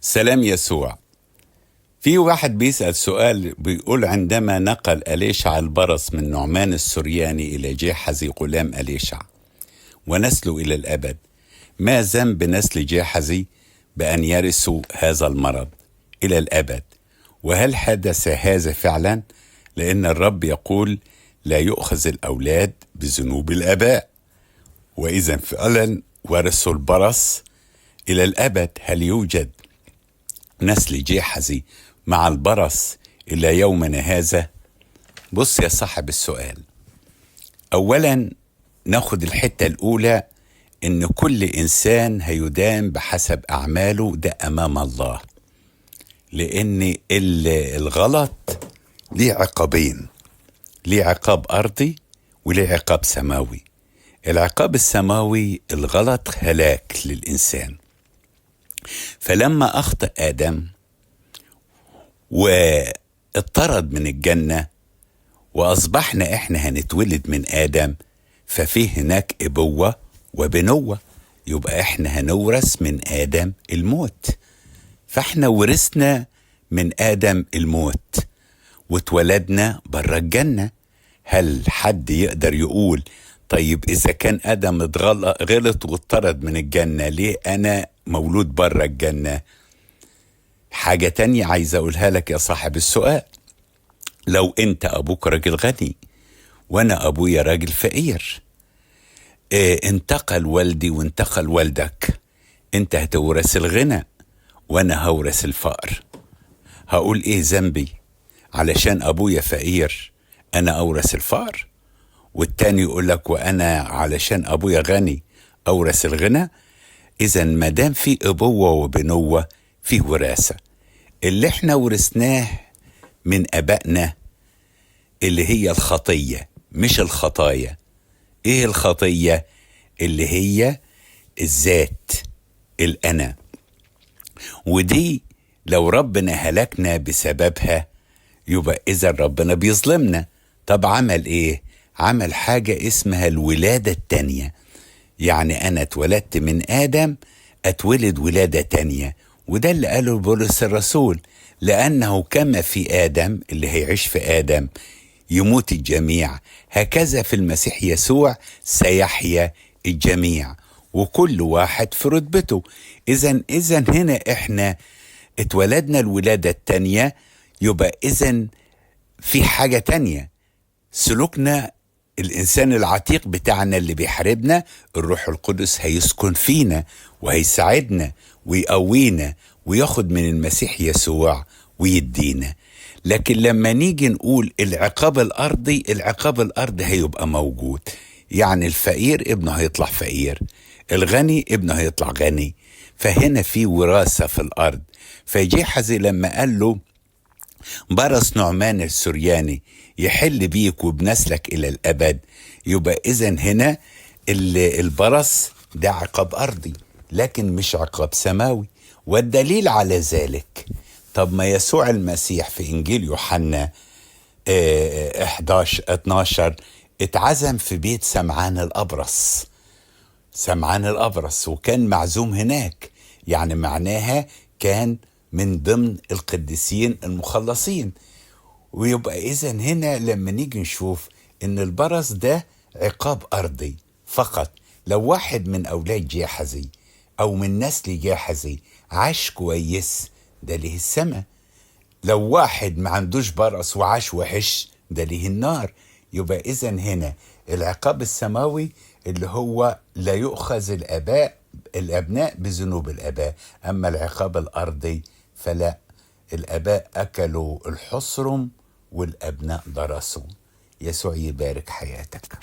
سلام يسوع. في واحد بيسأل سؤال بيقول: عندما نقل أليشع البرص من نعمان السرياني إلى جيحزي غلام أليشع ونسله إلى الأبد، ما ذنب نسل جيحزي بأن يرثوا هذا المرض إلى الأبد؟ وهل حدث هذا فعلا؟ لأن الرب يقول: لا يؤخذ الأولاد بذنوب الآباء. وإذا فعلا ورثوا البرص إلى الأبد، هل يوجد نسل جيحزي مع البرص إلى يومنا هذا؟ بص يا صاحب السؤال، أولا ناخد الحتة الأولى، إن كل إنسان هيدان بحسب أعماله ده أمام الله، لأن الغلط ليه عقابين، ليه عقاب أرضي وليه عقاب سماوي. العقاب السماوي الغلط هلاك للإنسان، فلما أخطأ آدم واضطرد من الجنة وأصبحنا إحنا هنتولد من آدم، ففيه هناك إبوة وبنوة، يبقى إحنا هنورث من آدم الموت. فإحنا ورثنا من آدم الموت واتولدنا برا الجنة. هل حد يقدر يقول: طيب إذا كان آدم غلط واتطرد من الجنة، ليه أنا مولود برا الجنة؟ حاجة تانية عايز أقولها لك يا صاحب السؤال، لو أنت أبوك راجل غني وأنا أبويا راجل فقير، انتقل والدي وانتقل والدك، أنت هتورث الغنى وأنا هورث الفقر. هقول إيه ذنبي علشان أبويا فقير أنا أورث الفقر؟ والتاني يقول لك: وأنا علشان أبويا غني أورث الغنى. إذا ما دام في أبوة وبنوة في وراثة، اللي احنا ورثناه من أبائنا اللي هي الخطية مش الخطايا. إيه الخطية؟ اللي هي الذات، الأنا، ودي لو ربنا هلكنا بسببها يبقى إذا ربنا بيظلمنا. طب عمل إيه؟ عمل حاجة اسمها الولادة التانية، يعني أنا اتولدت من آدم اتولد ولادة تانية، وده اللي قاله بولس الرسول: لأنه كما في آدم اللي هيعيش في آدم يموت الجميع، هكذا في المسيح يسوع سيحيا الجميع، وكل واحد في رتبته. إذن هنا إحنا اتولدنا الولادة التانية، يبقى إذن في حاجة تانية، سلوكنا الإنسان العتيق بتاعنا اللي بيحاربنا، الروح القدس هيسكن فينا وهيساعدنا ويقوينا وياخد من المسيح يسوع ويدينا. لكن لما نيجي نقول العقاب الأرضي، العقاب الأرضي هيبقى موجود، يعني الفقير ابنه هيطلع فقير، الغني ابنه هيطلع غني، فهنا في وراثة في الأرض. فجيحزي لما قال له: برص نعمان السرياني يحل بيك وبنسلك إلى الأبد، يبقى إذن هنا البرص ده عقاب أرضي لكن مش عقاب سماوي. والدليل على ذلك، طب ما يسوع المسيح في إنجيل يوحنا 11-12 اتعزم في بيت سمعان الأبرص وكان معزوم هناك، يعني معناها كان من ضمن القديسين المخلصين. ويبقى إذن هنا لما نيجي نشوف إن البرص ده عقاب أرضي فقط. لو واحد من أولاد جيحزي أو من نسل جيحزي عاش كويس ده ليه السماء، لو واحد ما عندوش برص وعاش وحش ده ليه النار. يبقى إذن هنا العقاب السماوي اللي هو لا يؤخذ الأبناء بذنوب الآباء، أما العقاب الأرضي فلا، الآباء أكلوا الحصرم والأبناء درسوا. يسوع يبارك حياتك.